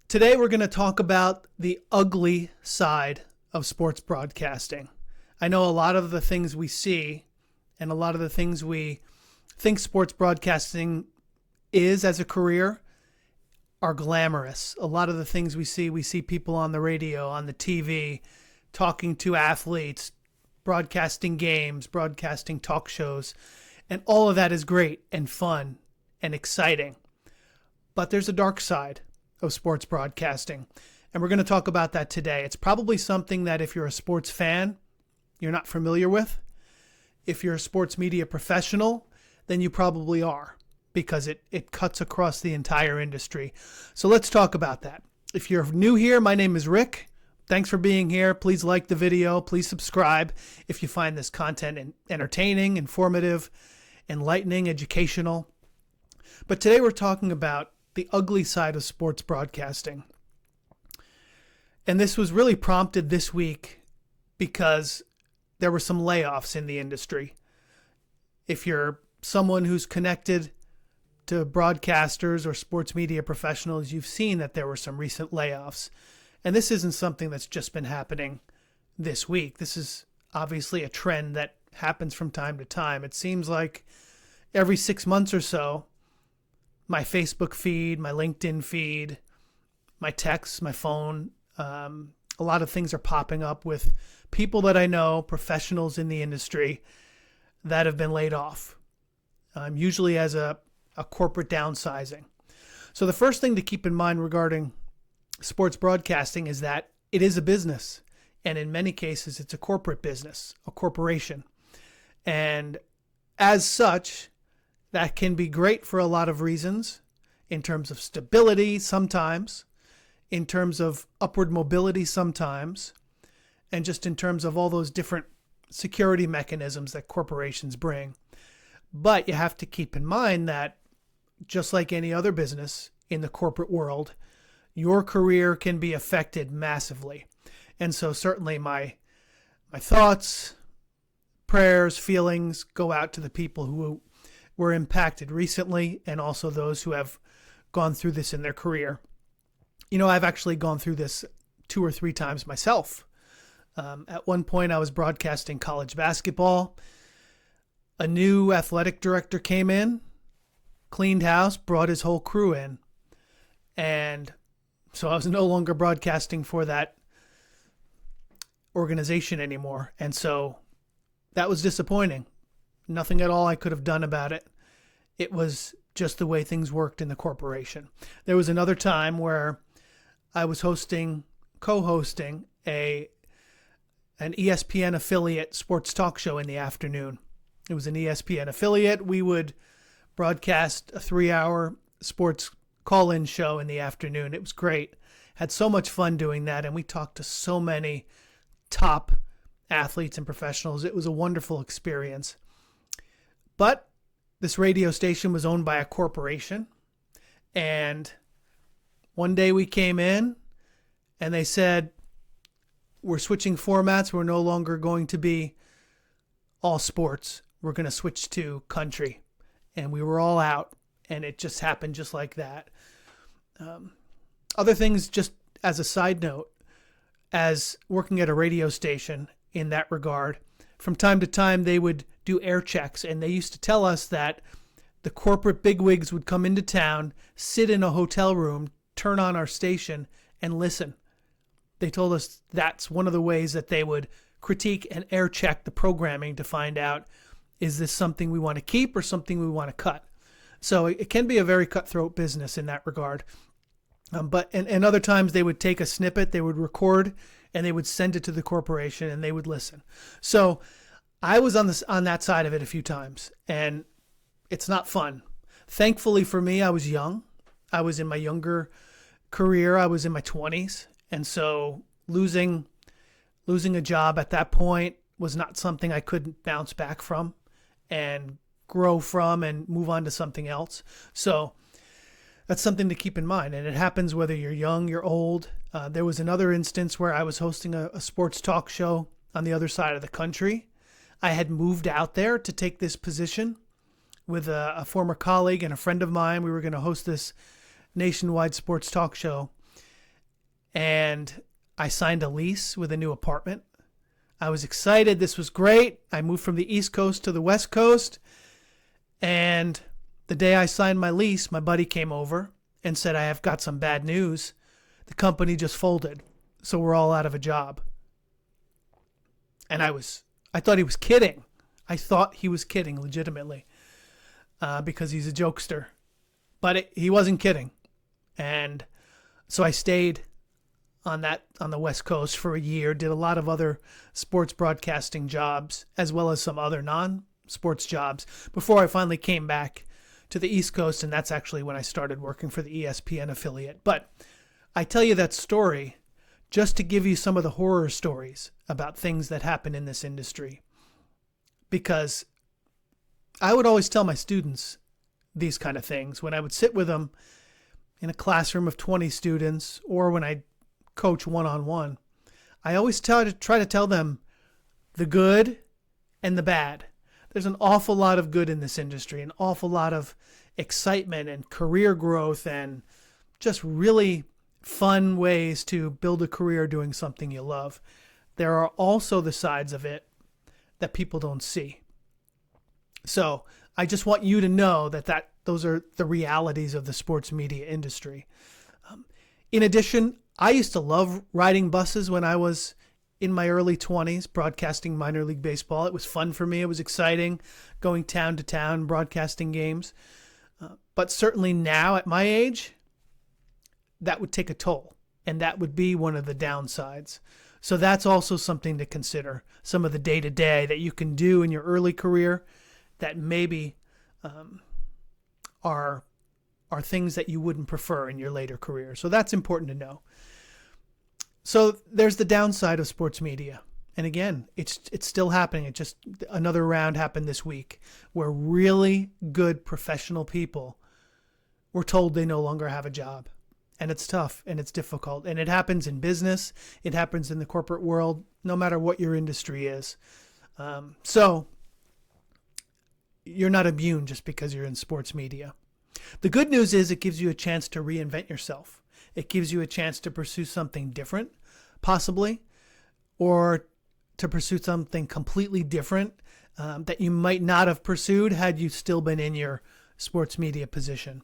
Today we're going to talk about the ugly side of sports broadcasting. I know a lot of the things we see and a lot of the things we think sports broadcasting is as a career are glamorous. A lot of the things we see people on the radio, on the TV, talking to athletes, broadcasting games, broadcasting talk shows, and all of that is great and fun and exciting. But there's a dark side of sports broadcasting, and we're going to talk about that today. It's probably something that if you're a sports fan, you're not familiar with. If you're a sports media professional, then you probably are, because it cuts across the entire industry. So let's talk about that. If you're new here, my name is Rick. Thanks for being here. Please like the video. Please subscribe if you find this content entertaining, informative, enlightening, educational. But today we're talking about the ugly side of sports broadcasting. And this was really prompted this week because there were some layoffs in the industry. If you're someone who's connected to broadcasters or sports media professionals, you've seen that there were some recent layoffs. And this isn't something that's just been happening this week. This is obviously a trend that happens from time to time. It seems like every 6 months or so, my Facebook feed, my LinkedIn feed, my texts, my phone, a lot of things are popping up with people that I know, professionals in the industry, that have been laid off, usually as a corporate downsizing. So the first thing to keep in mind regarding sports broadcasting is that it is a business. And in many cases, it's a corporate business, a corporation. And as such, that can be great for a lot of reasons, in terms of stability sometimes, in terms of upward mobility sometimes, and just in terms of all those different security mechanisms that corporations bring. But you have to keep in mind that just like any other business in the corporate world, your career can be affected massively. And so certainly my thoughts, prayers, feelings go out to the people who were impacted recently, and also those who have gone through this in their career. You know, I've actually gone through this 2 or 3 times myself. At one point, I was broadcasting college basketball. A new athletic director came in, cleaned house, brought his whole crew in. And so I was no longer broadcasting for that organization anymore. And so that was disappointing. Nothing at all I could have done about it. It was just the way things worked in the corporation. There was another time where I was co-hosting an ESPN affiliate sports talk show in the afternoon. It was an ESPN affiliate. We would broadcast a 3-hour sports call-in show in the afternoon. It was great. Had so much fun doing that, and we talked to so many top athletes and professionals. It was a wonderful experience. But this radio station was owned by a corporation, and one day we came in and they said, we're switching formats. We're no longer going to be all sports. We're going to switch to country. And we were all out, and it just happened just like that. Other things, just as a side note, as working at a radio station in that regard, from time to time they would do air checks, and they used to tell us that the corporate bigwigs would come into town, sit in a hotel room, turn on our station, and listen. They told us that's one of the ways that they would critique and air check the programming to find out, is this something we want to keep or something we want to cut? So it can be a very cutthroat business in that regard. But other times they would take a snippet, they would record, and they would send it to the corporation, and they would listen. So I was on that side of it a few times, and it's not fun. Thankfully for me, I was young. I was in my younger career. I was in my 20s, and so losing a job at that point was not something I couldn't bounce back from and grow from and move on to something else. So that's something to keep in mind. And it happens whether you're young, you're old. There was another instance where I was hosting a sports talk show on the other side of the country. I had moved out there to take this position with a former colleague and a friend of mine. We were going to host this nationwide sports talk show. and I signed a lease with a new apartment. I was excited. This was great. I moved from the East Coast to the West Coast. And the day I signed my lease, my buddy came over and said, I have got some bad news. The company just folded, so we're all out of a job. And I thought he was kidding. I thought he was kidding legitimately because he's a jokester. But he wasn't kidding. And so I stayed on the West Coast for a year, did a lot of other sports broadcasting jobs, as well as some other non-sports jobs, before I finally came back to the East Coast, and that's actually when I started working for the ESPN affiliate. But I tell you that story just to give you some of the horror stories about things that happen in this industry, because I would always tell my students these kind of things when I would sit with them in a classroom of 20 students, or when I coach one-on-one. I always try to tell them the good and the bad. There's an awful lot of good in this industry, an awful lot of excitement and career growth and just really fun ways to build a career doing something you love. There are also the sides of it that people don't see. So I just want you to know that those are the realities of the sports media industry. In addition, I used to love riding buses when I was in my early 20s, broadcasting minor league baseball. It was fun for me. It was exciting, going town to town, broadcasting games. But certainly now at my age, that would take a toll, and that would be one of the downsides. So that's also something to consider, some of the day-to-day that you can do in your early career that maybe are things that you wouldn't prefer in your later career. So that's important to know. So there's the downside of sports media. And again, it's still happening. It just, another round happened this week where really good professional people were told they no longer have a job. And it's tough and it's difficult. And it happens in business. It happens in the corporate world, no matter what your industry is. So you're not immune just because you're in sports media. The good news is it gives you a chance to reinvent yourself. It gives you a chance to pursue something different, possibly, or to pursue something completely different that you might not have pursued had you still been in your sports media position.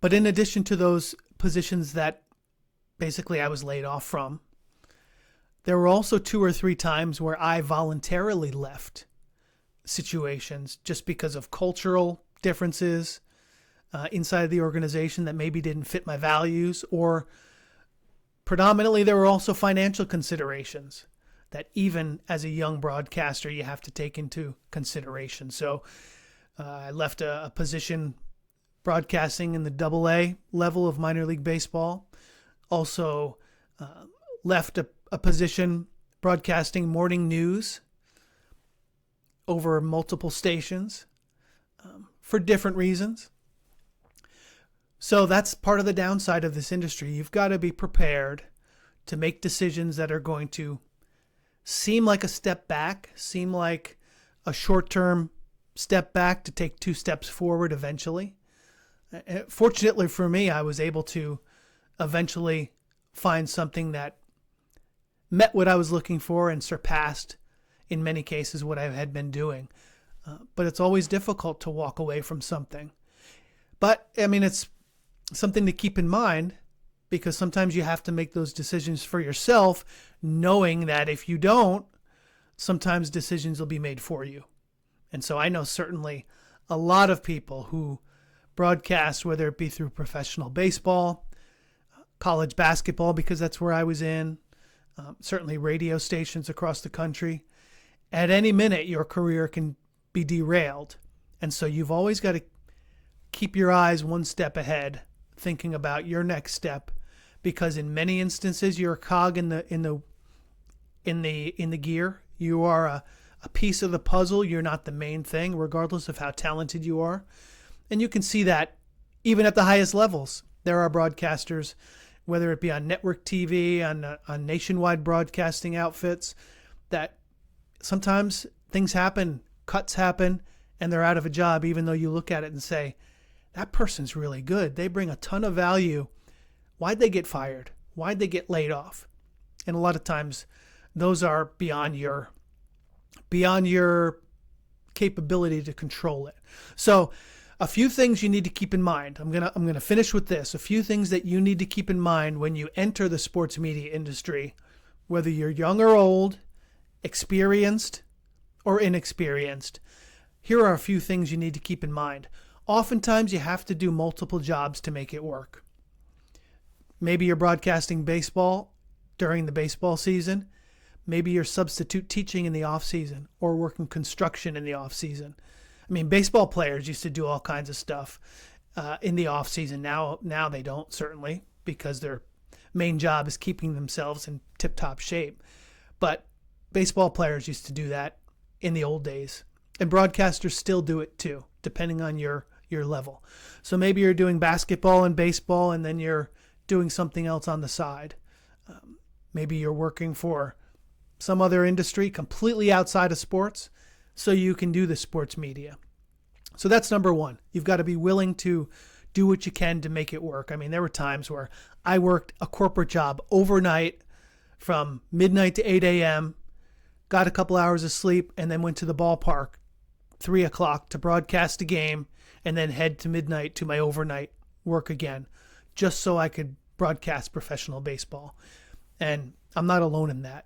But in addition to those positions that basically I was laid off from, there were also 2 or 3 times where I voluntarily left situations just because of cultural differences inside the organization that maybe didn't fit my values, or predominantly there were also financial considerations that even as a young broadcaster you have to take into consideration. So I left a position broadcasting in the AA level of minor league baseball. Also left a position broadcasting morning news over multiple stations for different reasons. So that's part of the downside of this industry. You've got to be prepared to make decisions that are going to seem like a step back, seem like a short-term step back to take 2 steps forward eventually. Fortunately for me, I was able to eventually find something that met what I was looking for and surpassed, in many cases, what I had been doing. But it's always difficult to walk away from something. But, I mean, it's something to keep in mind, because sometimes you have to make those decisions for yourself, knowing that if you don't, sometimes decisions will be made for you. And so I know certainly a lot of people who broadcast, whether it be through professional baseball, college basketball, because that's where I was in, certainly radio stations across the country. At any minute, your career can be derailed. And so you've always got to keep your eyes one step ahead, thinking about your next step, because in many instances you're a cog in the gear. You are a piece of the puzzle. You're not the main thing, regardless of how talented you are. And you can see that even at the highest levels. There are broadcasters, whether it be on network TV, on nationwide broadcasting outfits, that sometimes things happen, cuts happen, and they're out of a job, even though you look at it and say, that person's really good. They bring a ton of value. Why'd they get fired? Why'd they get laid off? And a lot of times those are beyond your capability to control it. So a few things you need to keep in mind. I'm going to finish with this. A few things that you need to keep in mind when you enter the sports media industry, whether you're young or old, experienced or inexperienced. Here are a few things you need to keep in mind. Oftentimes you have to do multiple jobs to make it work. Maybe you're broadcasting baseball during the baseball season. Maybe you're substitute teaching in the off season or working construction in the off season. I mean, baseball players used to do all kinds of stuff in the off season. Now they don't, certainly, because their main job is keeping themselves in tip-top shape. But baseball players used to do that in the old days. And broadcasters still do it too, depending on your level. So maybe you're doing basketball and baseball, and then you're doing something else on the side. Maybe you're working for some other industry completely outside of sports, so you can do the sports media. So that's number one. You've got to be willing to do what you can to make it work. I mean, there were times where I worked a corporate job overnight from midnight to 8 a.m., got a couple hours of sleep, and then went to the ballpark 3 o'clock to broadcast a game, and then head to midnight to my overnight work again, just so I could broadcast professional baseball. And I'm not alone in that.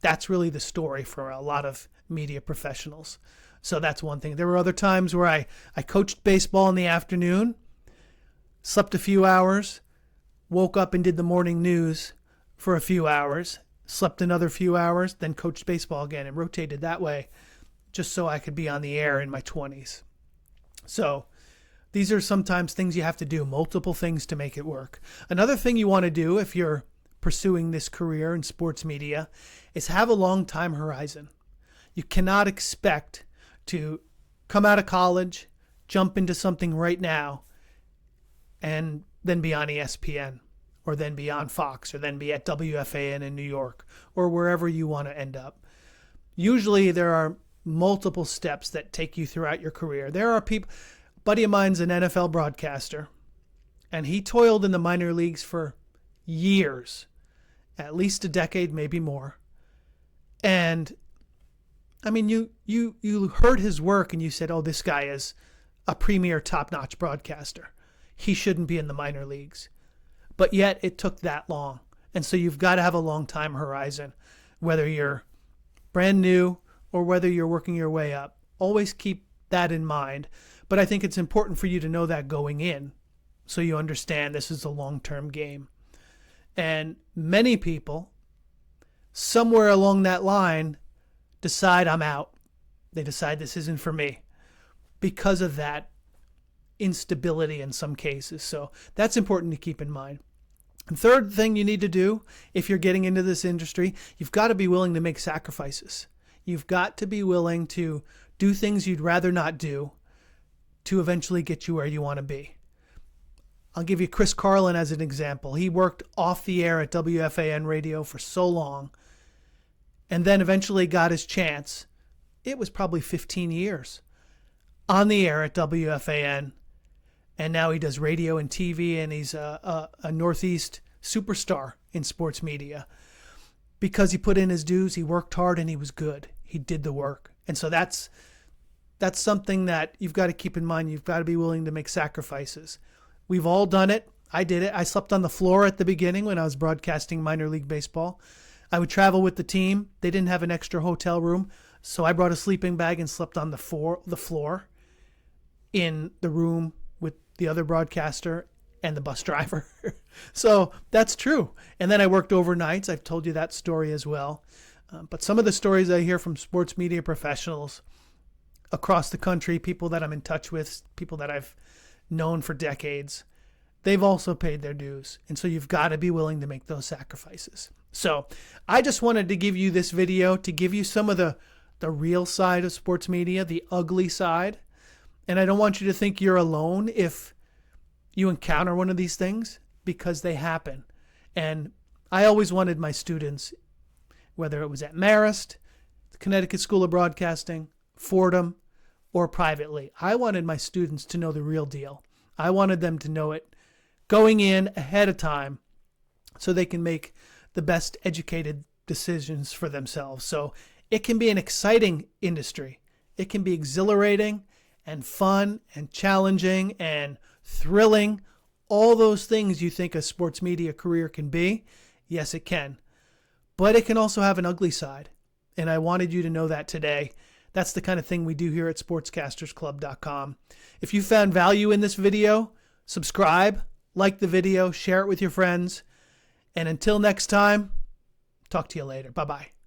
That's really the story for a lot of media professionals. So that's one thing. There were other times where I coached baseball in the afternoon, slept a few hours, woke up and did the morning news for a few hours, slept another few hours, then coached baseball again, and rotated that way just so I could be on the air in my 20s. So these are sometimes things you have to do, multiple things to make it work. Another thing you want to do if you're pursuing this career in sports media is have a long time horizon. You cannot expect to come out of college, jump into something right now, and then be on ESPN, or then be on Fox, or then be at WFAN in New York, or wherever you want to end up. Usually there are multiple steps that take you throughout your career. There are people, a buddy of mine's an NFL broadcaster, and he toiled in the minor leagues for years, at least a decade, maybe more. And I mean, you heard his work and you said, oh, this guy is a premier top-notch broadcaster. He shouldn't be in the minor leagues. But yet it took that long. And so you've got to have a long time horizon, whether you're brand new or whether you're working your way up. Always keep that in mind. But I think it's important for you to know that going in so you understand this is a long-term game. And many people, somewhere along that line, decide I'm out. They decide this isn't for me because of that instability in some cases. So that's important to keep in mind. And third thing you need to do if you're getting into this industry, you've got to be willing to make sacrifices. You've got to be willing to do things you'd rather not do to eventually get you where you want to be. I'll give you Chris Carlin as an example. He worked off the air at WFAN radio for so long and then eventually got his chance. It was probably 15 years on the air at WFAN. And now he does radio and TV, and he's a Northeast superstar in sports media because he put in his dues, he worked hard, and he was good. He did the work. And so that's something that you've got to keep in mind. You've got to be willing to make sacrifices. We've all done it. I did it. I slept on the floor at the beginning when I was broadcasting minor league baseball. I would travel with the team. They didn't have an extra hotel room, so I brought a sleeping bag and slept on the floor in the room with the other broadcaster and the bus driver. So that's true. And then I worked overnights. I've told you that story as well. But some of the stories I hear from sports media professionals across the country, people that I'm in touch with, people that I've known for decades, they've also paid their dues. And so you've got to be willing to make those sacrifices. So I just wanted to give you this video to give you some of the real side of sports media, the ugly side. And I don't want you to think you're alone if you encounter one of these things, because they happen. And I always wanted my students, whether it was at Marist, the Connecticut School of Broadcasting, Fordham, or privately, I wanted my students to know the real deal. I wanted them to know it going in ahead of time so they can make the best educated decisions for themselves. So it can be an exciting industry. It can be exhilarating and fun and challenging and thrilling. All those things you think a sports media career can be. Yes, it can. But it can also have an ugly side. And I wanted you to know that today. That's the kind of thing we do here at sportscastersclub.com. If you found value in this video, subscribe, like the video, share it with your friends. And until next time, talk to you later. Bye-bye.